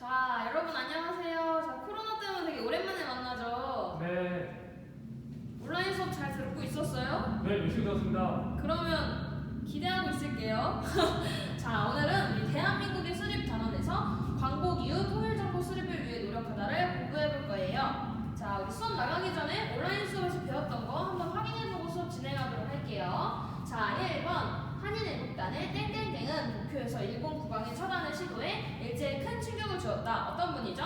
자, 여러분 안녕하세요. 자, 코로나 때문에 되게 오랜만에 만나죠. 네, 온라인 수업 잘 듣고 있었어요? 네, 열심히 들었습니다. 그러면 기대하고 있을게요. 자, 오늘은 우리 대한민국의 수립 단원에서 광복 이후 통일정부 수립을 위해 노력하다를 공부해볼 거예요. 자, 우리 수업 나가기 전에 온라인 수업에서 배웠던 거 한번 확인해보고 수업 진행하도록 할게요. 자, 1번 한인애국단의 땡땡땡은 도쿄에서 일본 국왕의 처단을 시도해 일제에 큰 충격을 주었다. 어떤 분이죠?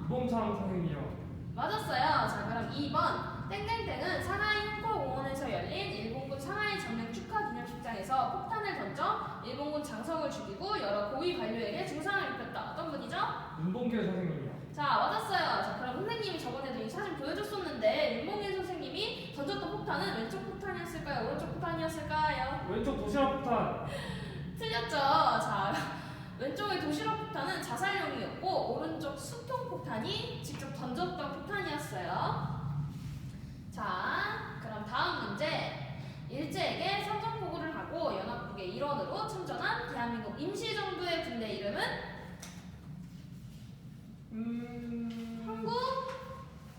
이봉창 선생님이요. 맞았어요. 자, 그럼 2번 땡땡땡은 상하이 홍커공원에서 열린 일본군 상하이 점령 축하 기념식장에서 폭탄을 던져 일본군 장성을 죽이고 여러 고위 관료에게 중상을 입혔다. 어떤 분이죠? 윤봉길 선생님이요. 자, 맞았어요. 자, 그럼 선생님이 저번에도 이 사진 보여줬었는데 윤봉길 선생님이 던졌던 폭탄은 왼쪽 폭탄이었을까요? 오른쪽 폭탄이었을까요? 왼쪽 도시락 폭탄. 틀렸죠. 자, 왼쪽의 도시락 폭탄은 자살용이었고 오른쪽 수통 폭탄이 직접 던졌던 폭탄이었어요. 자, 그럼 다음 문제. 일제에게 선전포고를 하고 연합국의 일원으로 참전한 대한민국 임시정부의 군대 이름은? 한국?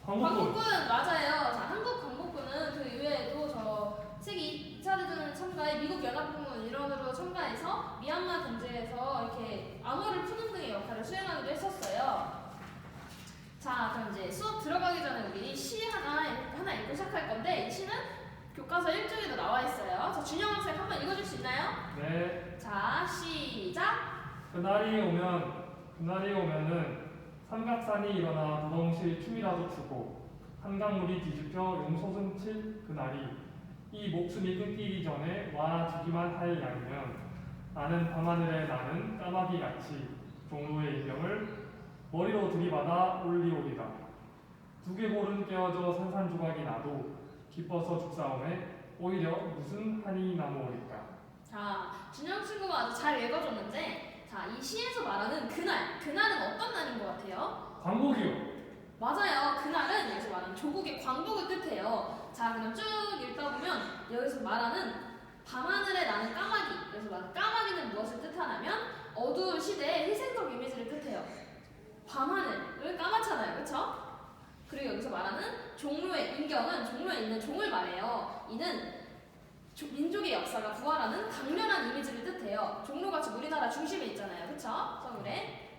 광복군 맞아요. 자, 한국 광복군은 그 이외에도 저 세계 2차 대전을 참가해 미국 연합국군 일원으로 참가해서 미얀마 전쟁에서 이렇게 암호를 푸는 등의 역할을 수행하기도 했었어요. 자, 그럼 이제 수업 들어가기 전에 우리 시 하나 읽고 시작할 건데 이 시는 교과서 1쪽에도 나와 있어요. 자, 준영 학생 한번 읽어줄 수 있나요? 네. 자, 시작. 그날이 오면은 삼각산이 일어나 도동실 춤이라도 추고 한강물이 뒤집혀 용솟은 칠 그날이 이 목숨이 끊기기 전에 와주기만 할 양이면 나는 밤하늘에 나는 까마귀같이 종로의 인경을 머리로 들이받아 올리오리다. 두개골은 깨어져 산산조각이 나도 기뻐서 죽사오매 오히려 무슨 한이 남으오리까. 자, 준영 친구가 아주 잘 읽어줬는데 자, 이 시에서 말하는 그날은 어떤 날인 것 같아요? 광복이요. 맞아요. 그날은 여기서 말하는 조국의 광복을 뜻해요. 자, 그럼 쭉 읽다 보면 여기서 말하는 밤하늘에 나는 까마귀. 여기서 말하는 까마귀는 무엇을 뜻하냐면 어두운 시대의 희생적 이미지를 뜻해요. 밤하늘을 까맣잖아요. 그쵸? 그리고 여기서 말하는 종로의 인경은 종로에 있는 종을 말해요. 이는 민족의 역사가 부활하는 강렬한 이미지를 뜻해요. 종로가 지금 우리나라 중심에 있잖아요. 그쵸? 서울에.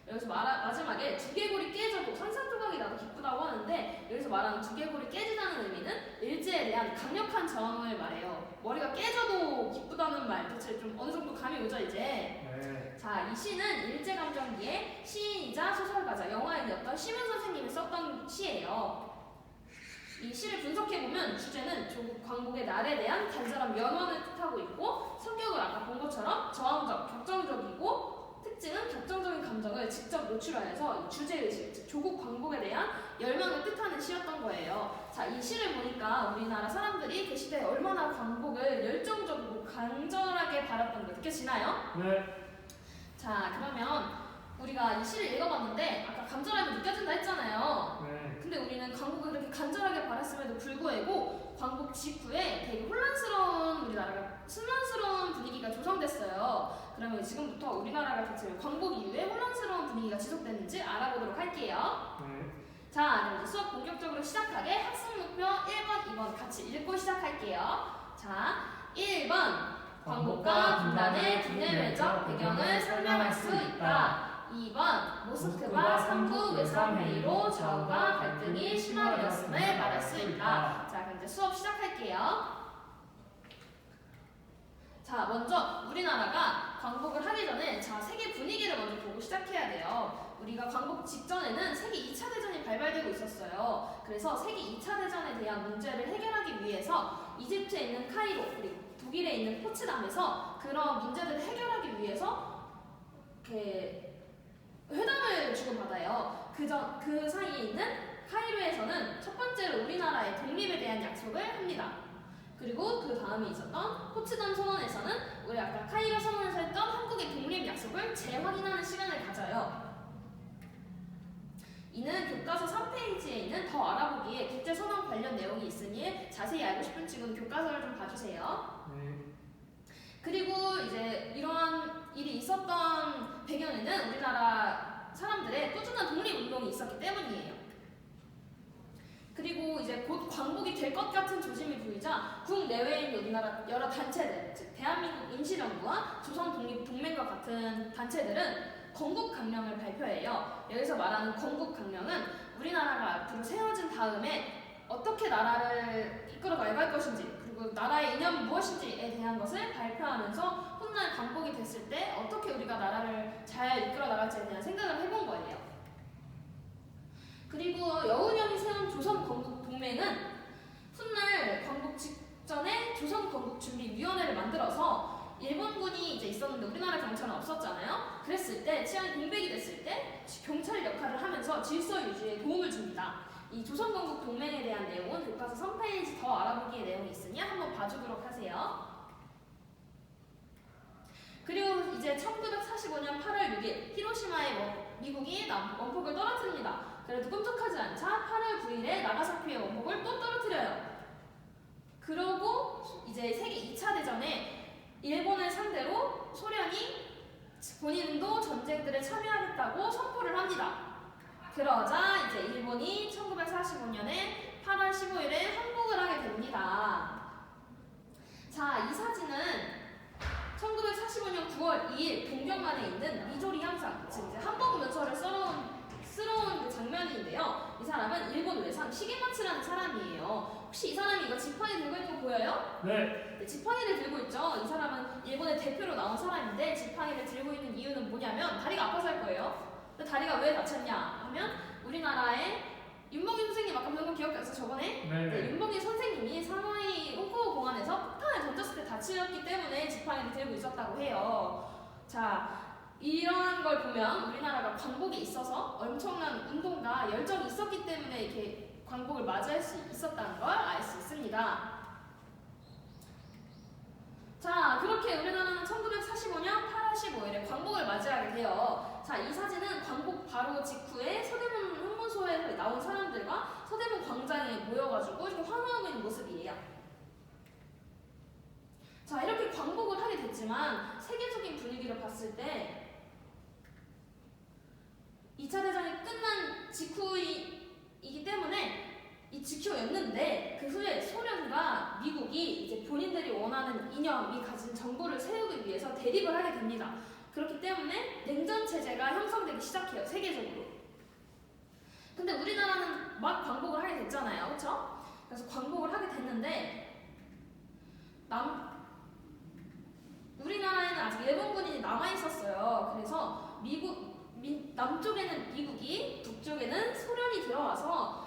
여기서 마지막에 두개골이 깨져도 산산조각이 나도 기쁘다고 하는데 여기서 말하는 두개골이 깨지다는 의미는 일제에 대한 강력한 저항을 말해요. 머리가 깨져도 기쁘다는 말 대체 좀 어느 정도 감이 오죠 이제? 네. 자, 이 시는 일제감정기에 시인이자 소설가자 영화인이었던 심은 선생님이 썼던 시예요. 이 시를 분석해보면 주제는 조국 광복의 날에 대한 간절한 면원을 뜻하고 있고 성격을 아까 본 것처럼 저항적, 격정적이고 특징은 격정적인 감정을 직접 노출하여서 주제의식, 즉 조국 광복에 대한 열망을 뜻하는 시였던 거예요. 자, 이 시를 보니까 우리나라 사람들이 그 시대에 얼마나 광복을 열정적이고 간절하게 바랐던 게 느껴지나요? 네. 자, 그러면 우리가 이 시를 읽어봤는데 아까 간절함이 느껴진다 했잖아요. 네. 근데 우리는 광복을 그렇게 간절하게 바랐음에도 불구하고 광복 직후에 되게 혼란스러운 분위기가 조성됐어요. 그러면 지금부터 우리나라가 대체 광복 이후에 혼란스러운 분위기가 지속됐는지 알아보도록 할게요. 네. 자, 그럼 이제 수업 본격적으로 시작하게 학습 목표 1번, 2번 같이 읽고 시작할게요. 자, 1번 광복과 분단의 군내외적 배경을 설명할 수 있다. 2번 모스크바 3부 외상회의로 좌우가 갈등이 심화되었음을 말할 수 있다. 자, 그럼 이제 수업 시작할게요. 자, 먼저 우리나라가 광복을 하기 전에 세계 분위기를 먼저 보고 시작해야 돼요. 우리가 광복 직전에는 세계 2차 대전이 발발되고 있었어요. 그래서 세계 2차 대전에 대한 문제를 해결하기 위해서 이집트에 있는 카이로 그리고 독일에 있는 포츠담에서 그런 문제들을 해결하기 위해서 이렇게 회담을 주고받아요. 그 사이에 있는 카이로에서는 첫 번째로 우리나라의 독립에 대한 약속을 합니다. 그리고 그 다음에 있었던 포츠담 선언에서는 우리 아까 카이로 선언에서 했던 한국의 독립 약속을 재확인하는 시간을 가져요. 이는 교과서 3페이지에 있는 더 알아보기에 국제선언 관련 내용이 있으니 자세히 알고 싶은 친구는 교과서를 좀 봐주세요. 네. 그리고 이제 이러한 일이 있었던 배경에는 우리나라 사람들의 이제 곧 광복이 될 것 같은 조짐이 보이자 국내외에 있는 우리나라 여러 단체들, 즉 대한민국 임시정부와 조선독립동맹과 같은 단체들은 건국강령을 발표해요. 여기서 말하는 건국강령은 우리나라가 앞으로 세워진 다음에 어떻게 나라를 이끌어 나갈 것인지, 그리고 나라의 이념은 무엇인지에 대한 것을 발표하면서 훗날 광복이 됐을 때 어떻게 우리가 나라를 잘 이끌어 나갈지에 대한 생각을 해본 거예요. 그리고 여운형이 세운 조선건국동맹은 훗날 광복 직전에 조선건국준비위원회를 만들어서 일본군이 이제 있었는데 우리나라 경찰은 없었잖아요. 그랬을 때 치안이 공백이 됐을 때 경찰 역할을 하면서 질서 유지에 도움을 줍니다. 이 조선건국동맹에 대한 내용은 교과서 3페이지 더 알아보기의 내용이 있으니 한번 봐주도록 하세요. 그리고 이제 1945년 8월 6일 히로시마에 미국이 원폭을 떨어뜨립니다. 그래도 끔찍하지 않자 8월 9일에 나가사키의 원폭을 또 떨어뜨려요. 그러고 이제 세계 2차 대전에 일본을 상대로 소련이 본인도 전쟁들에 참여하겠다고 선포를 합니다. 그러자 이제 일본이 1945년에 8월 15일에 항복을 하게 됩니다. 자, 이 사진은 1945년 9월 2일 동경만에 있는 미조리 형상, 즉 이제 한복 문서를 쓰러온 그 장면인데요. 이 사람은 일본 외상 시게마츠라는 사람이에요. 혹시 이 사람이 이거 지팡이 들고 있는 거 보여요? 네. 네, 지팡이를 들고 있죠. 이 사람은 일본의 대표로 나온 사람인데 지팡이를 들고 있는 이유는 뭐냐면 다리가 아파서일 거예요. 근데 다리가 왜 다쳤냐 하면 우리나라의 윤봉길 선생님 아까 배운 거 기억나세요? 저번에? 네, 윤봉길 선생님이 상하이 홍콩 공항에서 폭탄을 던졌을 때 다치셨기 때문에 지팡이를 들고 있었다고 해요. 자, 이러한 걸 보면 우리나라가 광복에 있어서 엄청난 운동과 열정이 있었기 때문에 이렇게 광복을 맞이할 수 있었다는 걸 알 수 있습니다. 자, 그렇게 우리나라는 1945년 8월 15일에 광복을 맞이하게 돼요. 자, 이 사진은 광복 바로 직후에 서대문 흥문소에 나온 사람들과 서대문 광장에 모여가지고 이렇게 환호하고 있는 모습이에요. 자, 이렇게 광복을 하게 됐지만 세계적인 분위기를 봤을 때 2차 대전이 끝난 직후이기 때문에 이 직후였는데 그 후에 소련과 미국이 이제 본인들이 원하는 이념이 가진 정부를 세우기 위해서 대립을 하게 됩니다. 그렇기 때문에 냉전 체제가 형성되기 시작해요, 세계적으로. 근데 우리나라는 막 광복을 하게 됐잖아요, 그렇죠? 그래서 광복을 하게 됐는데 우리나라에는 아직 일본군이 남아 있었어요. 그래서 남쪽에는 미국이, 북쪽에는 소련이 들어와서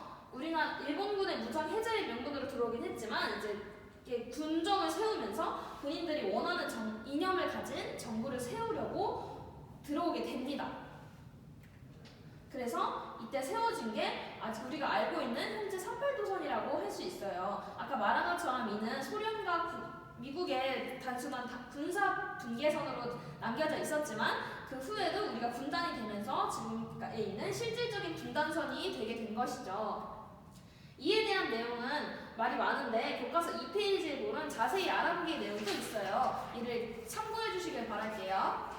일본군의 무장 해제의 명분으로 들어오긴 했지만 이제 이렇게 군정을 세우면서 본인들이 원하는 이념을 가진 정부를 세우려고 들어오게 됩니다. 그래서 이때 세워진 게 아직 우리가 알고 있는 현재 38도선이라고 할 수 있어요. 아까 말한 것처럼 이는 소련과 미국의 단순한 군사 분계선으로 남겨져 있었지만 그 후에도 우리가 분단이 되면서 지금에 있는 실질적인 분단선이 되게 된 것이죠. 이에 대한 내용은 말이 많은데 교과서 2페이지에 보면 자세히 알아보기의 내용도 있어요. 이를 참고해 주시길 바랄게요.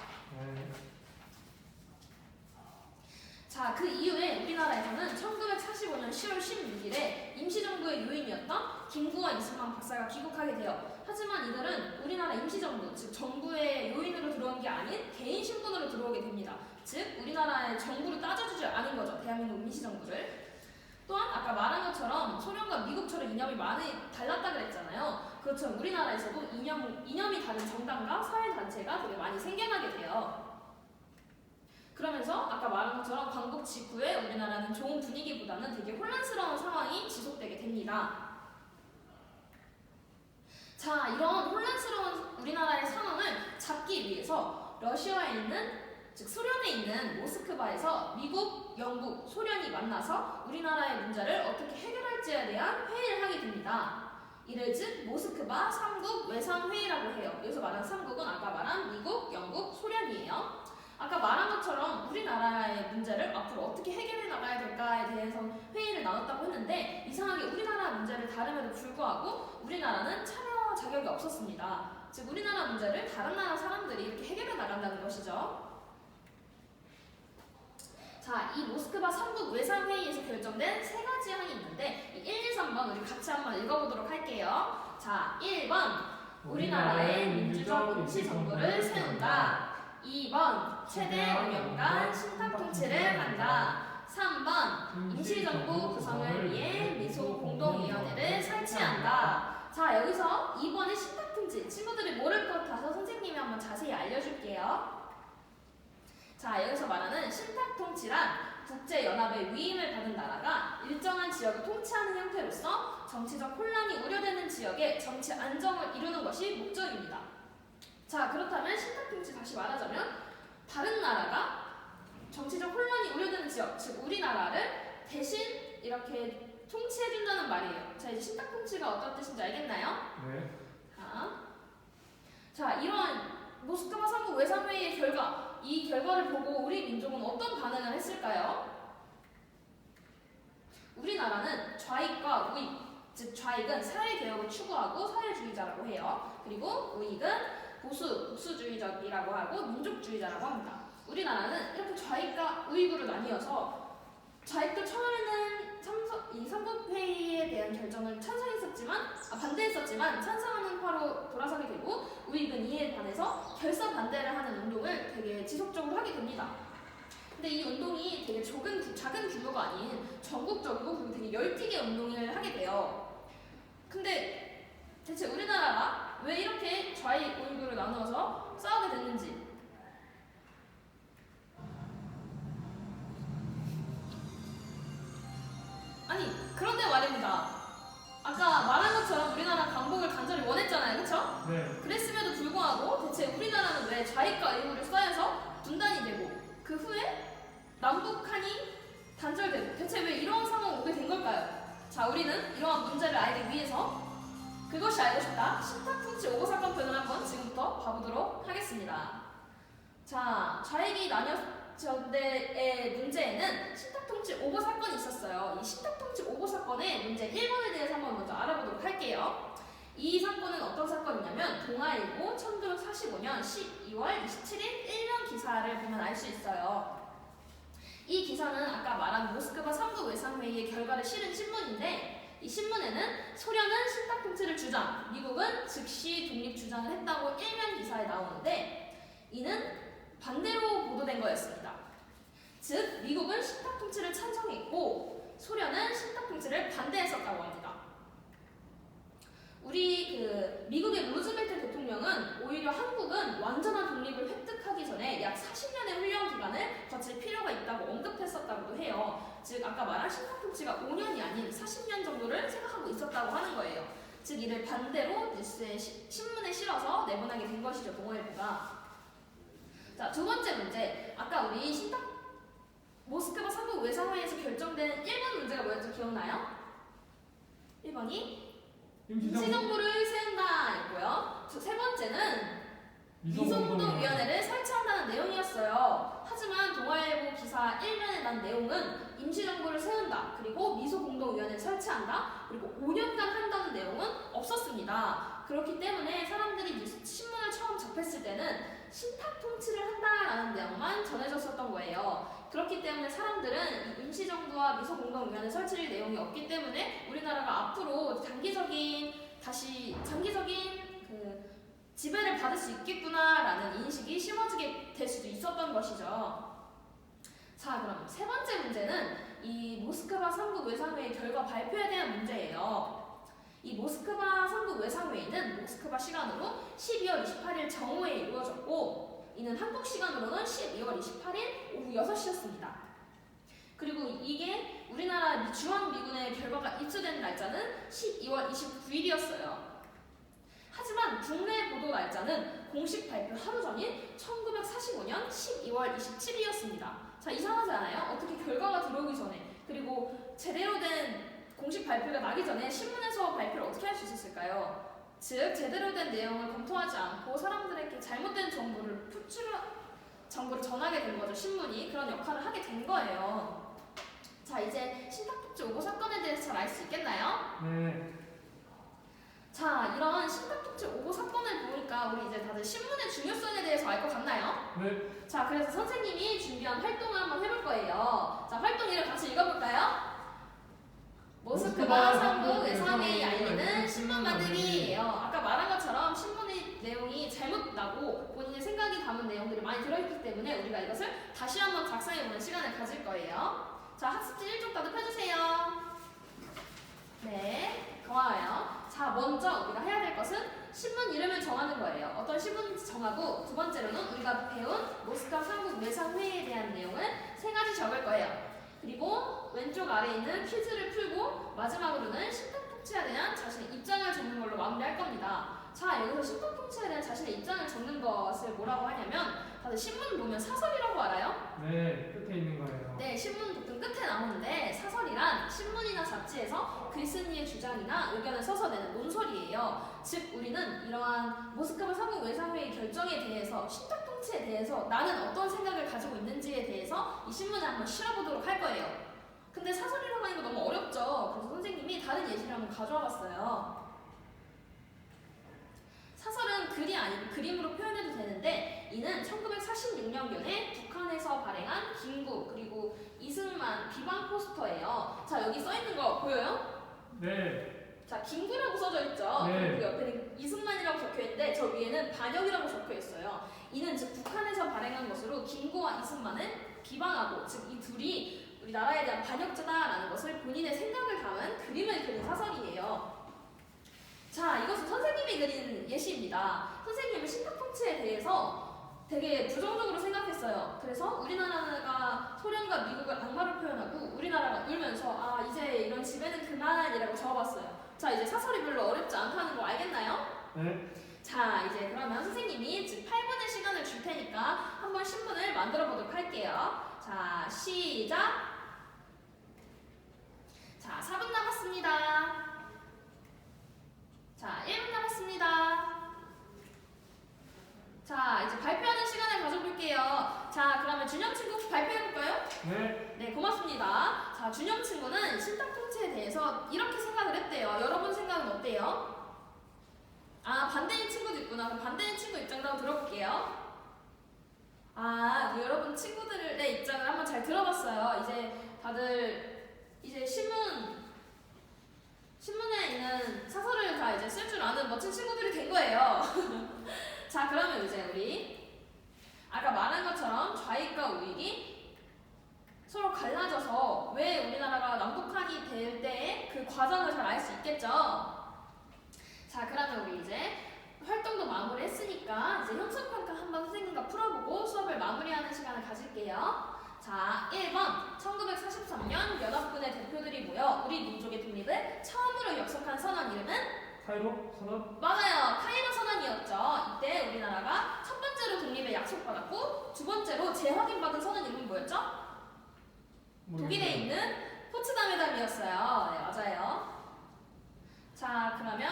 자, 그 이후에 우리나라에서는 1945년 10월 16일에 임시정부의 요인이었던 김구와 이승만 박사가 귀국하게 돼요. 하지만 이들은 우리나라 임시정부, 즉 정부의 요인으로 들어온 게 아닌 개인 신분으로 들어오게 됩니다. 즉 우리나라의 정부를 따져주지 않은 거죠, 대한민국 임시정부를. 또한 아까 말한 것처럼 소련과 미국처럼 이념이 많이 달랐다 그랬잖아요. 그렇죠. 우리나라에서도 이념이 다른 정당과 사회단체가 되게 많이 생겨나게 돼요. 그러면서 아까 말한 것처럼 광복 직후에 우리나라는 좋은 분위기보다는 되게 혼란스러운 상황이 지속되게 됩니다. 자, 이런 혼란스러운 우리나라의 상황을 잡기 위해서 러시아에 있는, 즉 소련에 있는 모스크바에서 미국, 영국, 소련이 만나서 우리나라의 문제를 어떻게 해결할지에 대한 회의를 하게 됩니다. 이를 즉 모스크바 3국 외상회의라고 해요. 여기서 말한 3국은 아까 말한 미국, 영국, 소련이에요. 아까 말한 것처럼 우리나라의 문제를 앞으로 어떻게 해결해 나가야 될까에 대해서 회의를 나눴다고 했는데 이상하게 우리나라 문제를 다름에도 불구하고 우리나라는 참여 자격이 없었습니다. 즉 우리나라 문제를 다른 나라 사람들이 이렇게 해결해 나간다는 것이죠. 자, 이 모스크바 삼국 외상회의에서 결정된 세 가지 항이 있는데 이 1, 2, 3번 우리 같이 한번 읽어보도록 할게요. 자, 1번 우리나라의 민주적 임시정부를 세운다. 2번 최대 5년간 신탁통치를 한다. 3번 임시정부 구성을 위해 미소공동위원회를 설치한다. 자, 여기서 2번의 신탁통치 친구들이 모를 것 같아서 선생님이 한번 자세히 알려줄게요. 자, 여기서 말하는 신탁통치란 국제연합의 위임을 받은 나라가 일정한 지역을 통치하는 형태로서 정치적 혼란이 우려되는 지역의 정치 안정을 이루는 것이 목적입니다. 자, 그렇다면 신탁통치 다시 말하자면 다른 나라가 정치적 혼란이 우려되는 지역, 즉 우리나라를 대신 이렇게 통치해준다는 말이에요. 자, 이제 신탁통치가 어떤 뜻인지 알겠나요? 네. 자, 이런 모스크바 삼국 외상회의의 결과, 이 결과를 보고 우리 민족은 어떤 반응을 했을까요? 우리나라는 좌익과 우익, 즉 좌익은 사회개혁을 추구하고 사회주의자라고 해요. 그리고 우익은 보수주의적이라고 하고 민족주의자라고 합니다. 우리나라는 이렇게 좌익과 우익으로 나뉘어서 좌익도 처음에는 이 삼국회의에 대한 결정을 반대했었지만 찬성하는 파로 돌아서게 되고 우익은 이에 반해서 결사 반대를 하는 운동을 되게 지속적으로 하게 됩니다. 근데 이 운동이 되게 작은 규모가 아닌 전국적이고 그리고 되게 열띠게 운동을 하게 돼요. 근데 대체 우리나라가 왜 이렇게 좌익 우익으로 나누어서 싸우게 됐는지, 아니 그런데 말입니다. 아까 말한 것처럼 우리나라 광복을 간절히 원했잖아요, 그렇죠? 네. 그랬음에도 불구하고 대체 우리나라는 왜 좌익과 우익으로 쌓여서 분단이 되고 그 후에 남북한이 단절되고 대체 왜 이러한 상황이 오게 된 걸까요? 자, 우리는 이러한 문제를 알기 위해서 그것이 알고 싶다 신탁통치 오보 사건 편을 한번 지금부터 봐보도록 하겠습니다. 자, 좌익이 나뉘었는데의 문제에는 신탁통치 오보 사건이 있었어요. 이 신탁통치 오보 사건의 문제 1번에 대해서 한번 먼저 알아보도록 할게요. 이 사건은 어떤 사건이냐면 동아일보 1945년 12월 27일 1면 기사를 보면 알 수 있어요. 이 기사는 아까 말한 모스크바 삼국 외상회의의 결과를 실은 신문인데 이 신문에는 소련은 신탁통치를 주장, 미국은 즉시 독립 주장을 했다고 1면 기사에 나오는데 이는 반대로 보도된 거였습니다. 즉 미국은 신탁통치를 찬성했고 소련은 신탁통치를 반대했었다고 합니다. 미국의 루즈벨트 대통령은 오히려 한국은 완전한 독립을 획득하기 전에 약 40년의 훈련 기간을 거칠 필요가 있다고 언급했었다고도 해요. 즉 아까 말한 신탁통치가 5년이 아닌 40년 정도를 생각하고 있었다고 하는 거예요. 즉 이를 반대로 뉴스에 신문에 실어서 내보내게 된 것이죠, 동아일보가. 자, 두 번째 문제. 아까 우리 모스크바 삼국 외상회의에서 결정된 1번 문제가 뭐였죠? 기억나요? 1번이 임시정부를 세운다였고요. 세 번째는 미소공동위원회를 설치한다는 내용이었어요. 하지만 동아일보 기사 1면에 난 내용은 임시정부를 세운다, 그리고 미소공동위원회를 설치한다, 그리고 5년간 한다는 내용은 없었습니다. 그렇기 때문에 사람들이 신문을 처음 접했을 때는 신탁통치를 한다라는 내용만 전해졌었던 거예요. 그렇기 때문에 사람들은 임시정부와 미소공동위원회 설치를 내용이 없기 때문에 우리나라가 앞으로 장기적인 지배를 받을 수 있겠구나라는 인식이 심어지게 될 수도 있었던 것이죠. 자, 그럼 세 번째 문제는 이 모스크바 삼국 외상회의 결과 발표에 대한 문제예요. 이 모스크바 삼국 외상회의는 모스크바 시간으로 12월 28일 정오에 이루어졌고 이는 한국 시간으로는 12월 28일 오후 6시였습니다. 그리고 이게 우리나라 주한미군의 결과가 입수된 날짜는 12월 29일이었어요. 하지만 국내 보도 날짜는 공식 발표 하루 전인 1945년 12월 27일이었습니다. 자, 이상하지 않아요? 어떻게 결과가 들어오기 전에 그리고 제대로 된 공식 발표가 나기 전에 신문에서 발표를 어떻게 할 수 있었을까요? 즉 제대로 된 내용을 검토하지 않고 사람들에게 잘못된 정보를 전하게 된 거죠. 신문이 그런 역할을 하게 된 거예요. 자, 이제 신탁통치 오보 사건에 대해서 잘 알 수 있겠나요? 네. 자, 이런 신탁통치 오보 사건을 보니까 우리 이제 다들 신문의 중요성에 대해서 알 것 같나요? 네. 자, 그래서 선생님이 준비한 활동을 한번 해볼 거예요. 자, 활동 이름 같이 읽어볼까요? 모스크바 상부 외상회의 알리는 신문 만들기예요. 아까 말한 것처럼 신문의 내용이 잘못 나고 본인의 생각이 담은 내용들이 많이 들어있기 때문에 우리가 이것을 다시 한번 작성해보는 시간을 가질 거예요. 자, 학습지 1쪽 다듬해주세요. 네, 고마워요. 자, 먼저 우리가 해야 될 것은 신문 이름을 정하는 거예요. 어떤 신문인지 정하고 두 번째로는 우리가 배운 모스크바 상부 외상회의에 대한 내용을 3가지 적을 거예요. 그리고 왼쪽 아래에 있는 퀴즈를 풀고 마지막으로는 신탁통치에 대한 자신의 입장을 적는 걸로 마무리할 겁니다. 자, 여기서 신탁통치에 대한 자신의 입장을 적는 것을 뭐라고 하냐면 다들 신문 보면 사설이라고 알아요? 네, 끝에 있는 거예요. 네, 신문 보통 끝에 나오는데 사설이란 신문이나 잡지에서 글쓴이의 주장이나 의견을 써서 내는 논설이에요. 즉 우리는 이러한 모스크바 상부 외상회의 결정에 대해서 신탁통치에 대해서 나는 어떤 생각을 가지고 있는지에 대해서 이 신문에 한번 실어보도록 할 거예요. 근데 사설이라고 하는 거 너무 어렵죠. 그래서 선생님이 다른 예시를 한번 가져와 봤어요. 사설은 글이 아니고 그림으로 표현해도 되는데 이는 1946년경에 북한에서 발행한 김구 그리고 이승만 비방 포스터예요. 자, 여기 써있는 거 보여요? 네. 자, 김구라고 써져 있죠? 네. 그리고 옆에는 이승만이라고 적혀있는데 저 위에는 반역이라고 적혀있어요. 이는 즉 북한에서 발행한 것으로 김구와 이승만을 비방하고 즉 이 둘이 우리나라에 대한 반역자다라는 것을 본인의 생각을 담은 그림을 그린 사설이에요. 자, 이것은 선생님이 그린 예시입니다. 선생님은 신탁통치에 대해서 되게 부정적으로 생각했어요. 그래서 우리나라가 소련과 미국을 악마로 표현하고 우리나라가 울면서 아, 이제 이런 지배는 그만이라고 적어봤어요. 자, 이제 사설이 별로 어렵지 않다는 거 알겠나요? 네. 자, 이제 그러면 선생님이 즉 8분의 시간을 줄 테니까 한번 신문을 만들어 보도록 할게요. 자, 시작! 자, 4분 남았습니다. 자, 1분 남았습니다. 자, 이제 발표하는 시간을 가져볼게요. 자, 그러면 준영 친구 혹시 발표해볼까요? 네. 네, 고맙습니다. 자, 준영 친구는 신탁통치에 대해서 이렇게 생각을 했대요. 여러분 생각은 어때요? 아, 반대인 친구도 있구나. 그럼 반대인 친구 입장도 한번 들어볼게요. 아, 여러분 친구들의 입장을 한번 잘 들어봤어요. 이제 다들 이제 신문에 있는 사설을 다 이제 쓸 줄 아는 멋진 친구들이 된 거예요. 자, 그러면 이제 우리 아까 말한 것처럼 좌익과 우익이 서로 갈라져서 왜 우리나라가 남북한이 될 때의 그 과정을 잘 알 수 있겠죠. 자, 그러면 우리 이제 활동도 마무리했으니까 이제 형성평가 한번 선생님과 풀어보고 수업을 마무리하는 시간을 가질게요. 자, 1번 1943년 연합군의 대표들이 모여 우리 민족의 독립을 처음으로 역속한 선언 이름은? 카이로 선언. 맞아요. 카이로 선언이었죠. 이때 우리나라가 첫 번째로 독립을 약속받았고 두 번째로 재확인받은 선언 이름은 뭐였죠? 독일에 있는 포츠담회담이었어요. 네, 맞아요. 자, 그러면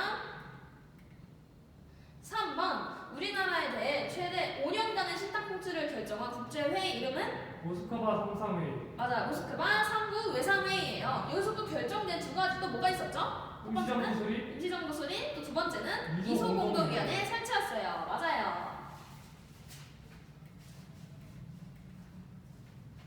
3번 우리나라에 대해 최대 5년간의 신탁통치를 결정한 국제회의 이름은? 모스크바 상상회의. 맞아요. 모스크바 상부 외상회의예요. 여기서 또 결정된 두 가지 또 뭐가 있었죠? 첫 번째는 임시정부 수립. 임시정부 수립, 또 두 번째는 미소공동위원회. 미소공동위원회 설치였어요. 맞아요.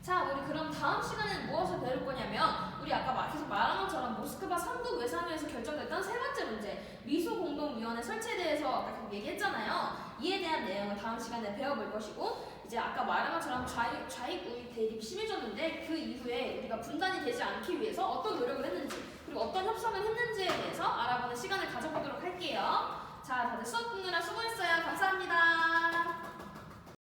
자, 우리 그럼 다음 시간에는 무엇을 배울 거냐면 우리 아까 계속 말한 것처럼 모스크바 상부 외상회의에서 결정됐던 세 번째 문제 미소공동위원회 설치에 대해서 아까 계속 얘기했잖아요. 이에 대한 내용을 다음 시간에 배워볼 것이고 이제 아까 말한 것처럼 좌익 우익 대립이 심해졌는데 그 이후에 우리가 분단이 되지 않기 위해서 어떤 노력을 했는지 그리고 어떤 협상을 했는지에 대해서 알아보는